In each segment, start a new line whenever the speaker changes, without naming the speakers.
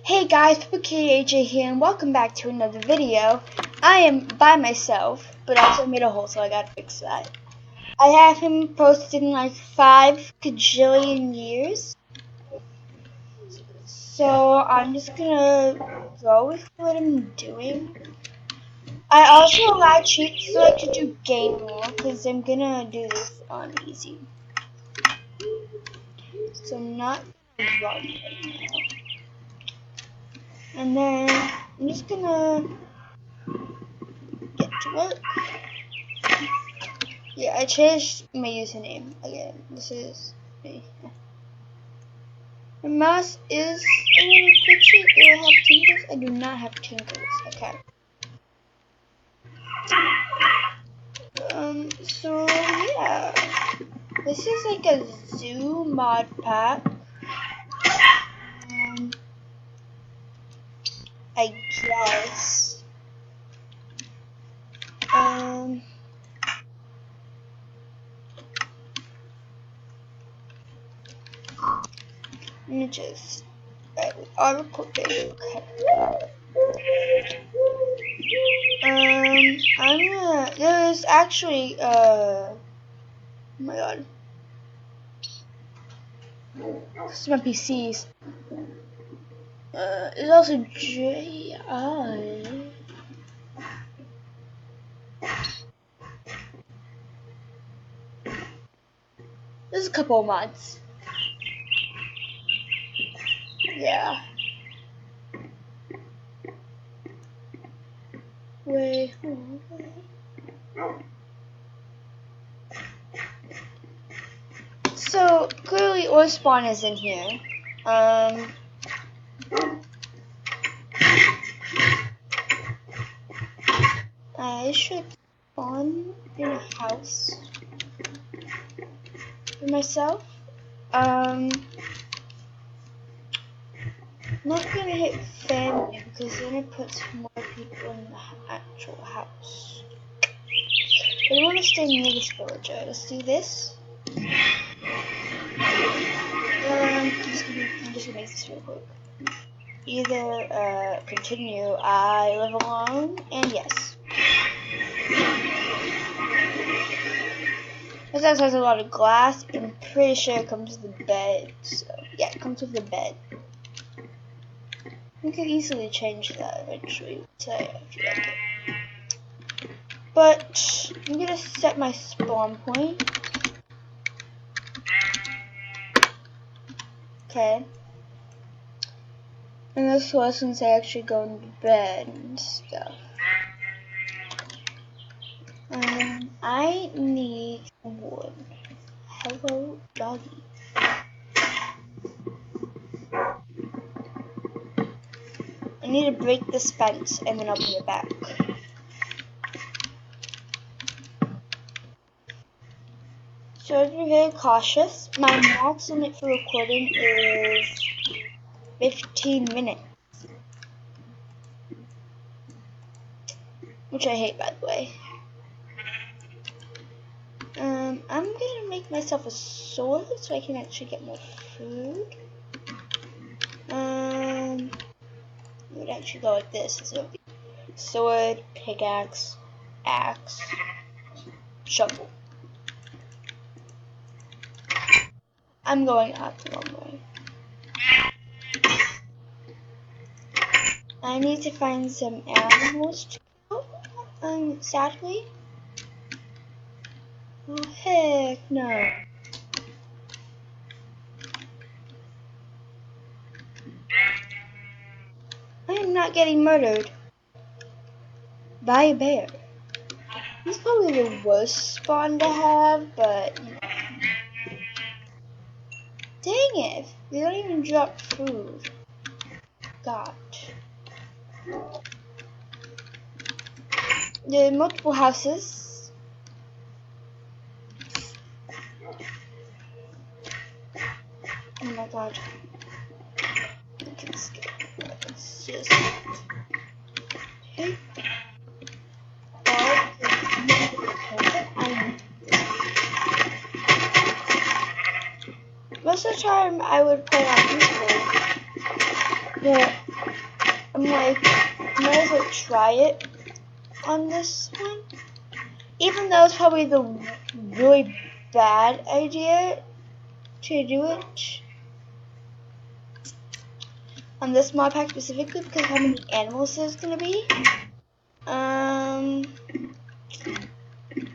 Hey guys, PokeAJ here, and welcome back to another video. I am by myself, but also made a hole, so I gotta fix that. I haven't posted in like 5 gajillion years, so I'm just gonna go with what I'm doing. I also allowed Cheat Select to do game rule, because I'm gonna do this on easy. So I'm not gonna run right now. And then I'm just gonna get to work. Yeah, I changed my username again. This is me. My mouse is a little glitchy. Do I have tinkles? I do not have tinkles. Okay. So yeah. This is like a zoo mod pack. I guess. Let me just I'll record video. Okay. There's actually oh my god. This is my PCs. There's also J.I. There's a couple of mods. Yeah. Wait. So clearly Orspawn is in here. I should spawn in a house for myself. I'm not gonna hit family because then it puts more people in the actual house. But I want to stay near this villager. Let's do this. I'm just gonna make this real quick. Either continue. I live alone, and yes. This house has a lot of glass, but I'm pretty sure it comes with the bed. So yeah, it comes with the bed. We could easily change that eventually. But I'm gonna set my spawn point. Okay. And this was since I actually go into bed and stuff. I need wood. Hello, doggy. I need to break this fence and then I'll put it back. So I'd be very cautious. My max limit for recording is 15 minutes. Which I hate, by the way. I'm gonna make myself a sword so I can actually get more food. It would actually go like this. So it would be sword, pickaxe, axe, shovel. I'm going up the wrong way. I need to find some animals to kill, sadly. Oh heck no. I am not getting murdered by a bear. This is probably the worst spawn to have, but dang it, they don't even drop food. God. There are multiple houses. Oh my god. I can skip. It's just okay. Most of the time I would play on Discord, but I'm like, might as well try it on this one. Even though it's probably the really bad idea to do it on this mod pack specifically because of how many animals there's gonna be. But I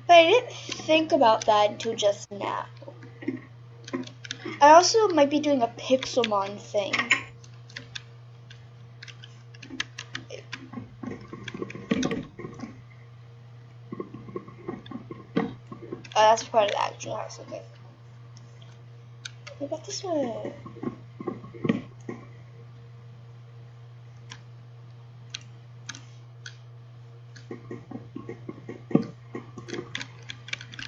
didn't think about that until just now. I also might be doing a Pixelmon thing. Oh, that's part of the actual house, okay. What about this one?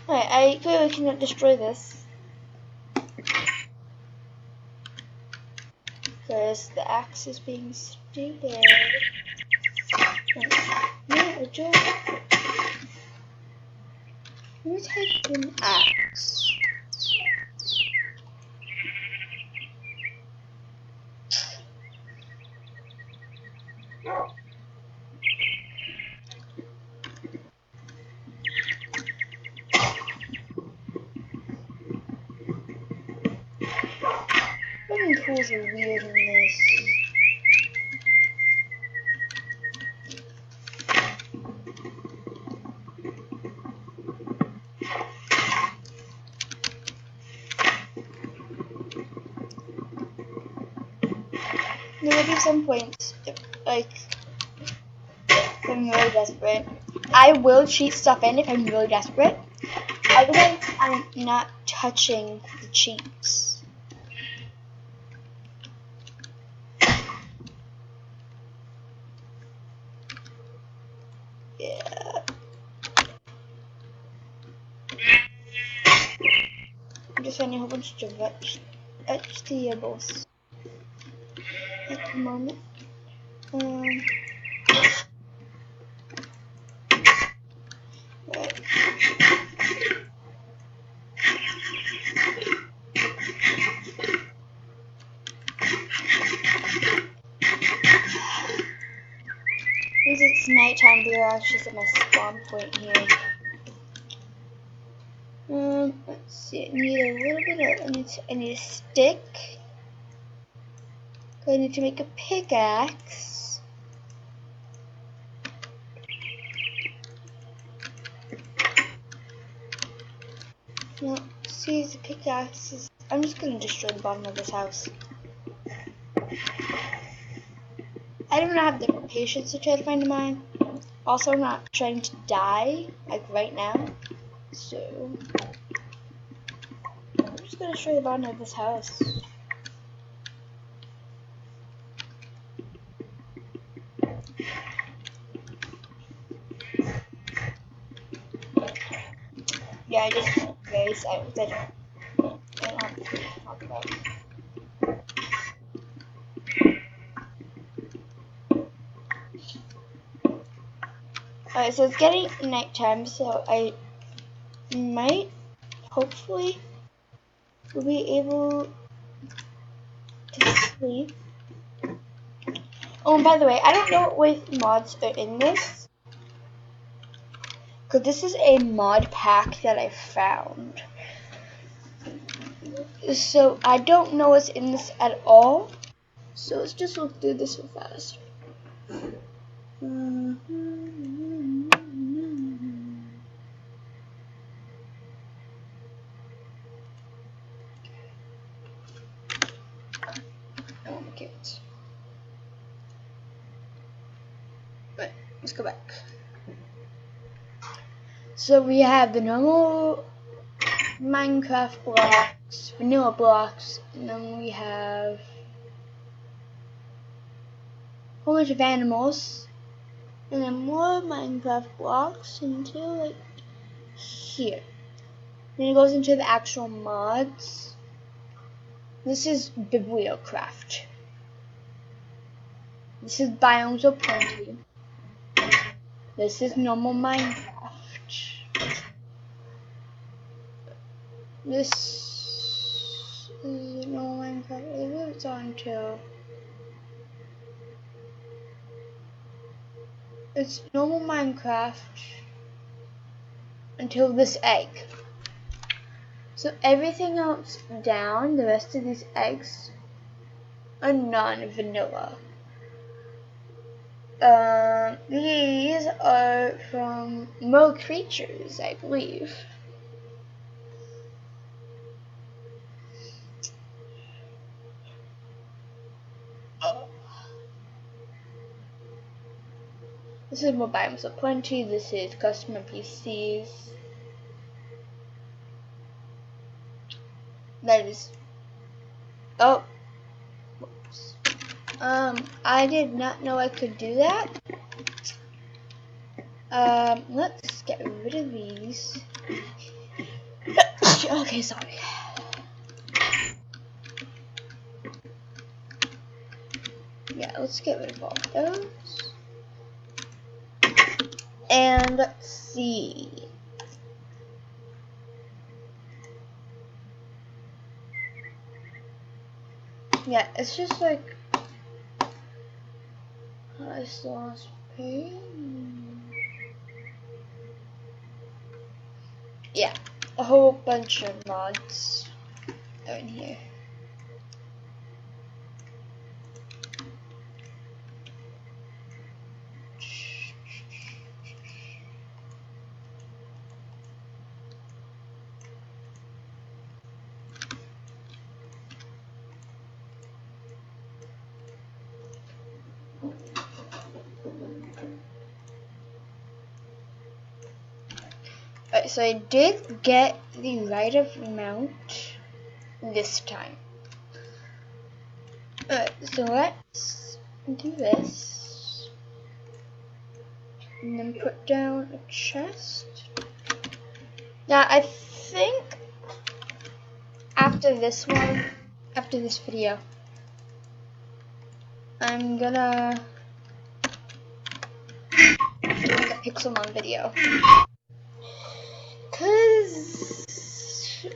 Alright, I clearly cannot destroy this. Because the axe is being stupid. No, Joe. Let me type in axe. Building tools are weird in this. There will be some points, if I'm really desperate. I will cheat stuff in if I'm really desperate. Otherwise, I'm not touching the cheats. Yeah. I'm just finding a whole bunch of vegetables at the moment. Right. Because it's nighttime, we are actually at my spawn point here. Let's see. I need a little bit of. I need a stick. I need to make a pickaxe. No, see the pickaxes. I'm just gonna destroy the bottom of this house. I don't have the patience to try to find a mine. Also, I'm not trying to die, like right now. So, I'm just gonna destroy the bottom of this house. Yeah, I just very silent. I don't have to talk about it. Alright, so it's getting nighttime, so I might, hopefully, will be able to sleep. Oh, and by the way, I don't know what mods are in this, because this is a mod pack that I found. So I don't know what's in this at all. So let's just look through this real fast. Okay. But let's go back. So we have the normal Minecraft blocks, vanilla blocks, and then we have a whole bunch of animals, and then more Minecraft blocks until like here. Then it goes into the actual mods. This is Bibliocraft. This is Biomes of Plenty. This is normal Minecraft. This is normal Minecraft. I believe it's on to It's normal Minecraft until this egg. So everything else down, the rest of these eggs are non-vanilla. These are from Mo Creatures, I believe. This is Mobile Games Aplenty. This is Customer PCs. That is. Oh. Whoops. I did not know I could do that. Let's get rid of these. Okay, sorry. Yeah, let's get rid of all those. And let's see. Yeah, it's just like I lost page. Yeah, a whole bunch of mods are in here. Alright, so I did get the right amount this time. Alright, so let's do this. And then put down a chest. Now I think after this video, I'm gonna do a Pixelmon video. Cause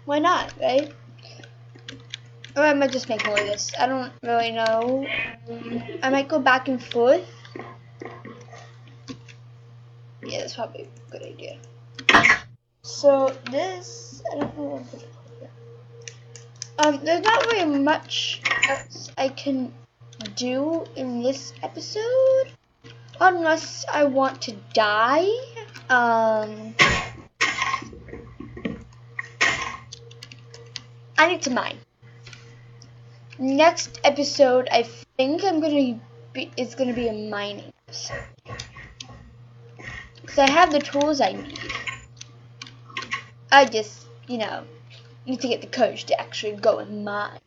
why not, right? Or I might just make more of this. I don't really know. I might go back and forth. Yeah, that's probably a good idea. So this, I don't know what to put. There's not really much else I can do in this episode, unless I want to die. I need to mine. Next episode, I think it's gonna be a mining episode, because I have the tools I need. I just, need to get the courage to actually go and mine.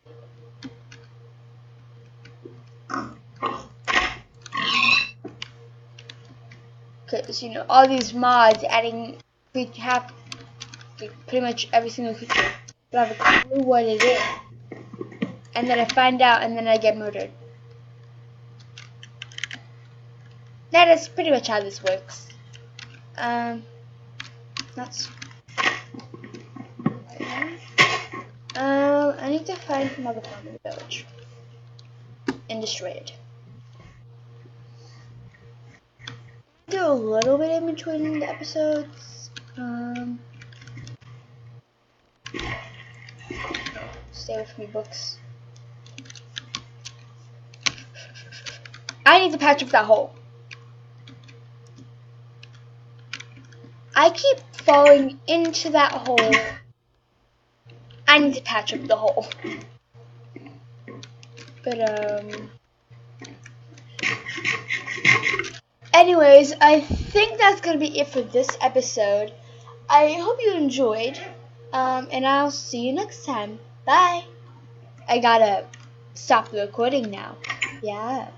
Because, all these mods adding, we have pretty much every single creature, but I have a clue what it is. And then I find out, and then I get murdered. That is pretty much how this works. That's... I need to find another farm in the village. And destroy it. Do a little bit in between the episodes. Stay with me, books. I need to patch up that hole. I keep falling into that hole. I need to patch up the hole. But, anyways, I think that's going to be it for this episode. I hope you enjoyed. And I'll see you next time. Bye. I gotta stop the recording now. Yeah.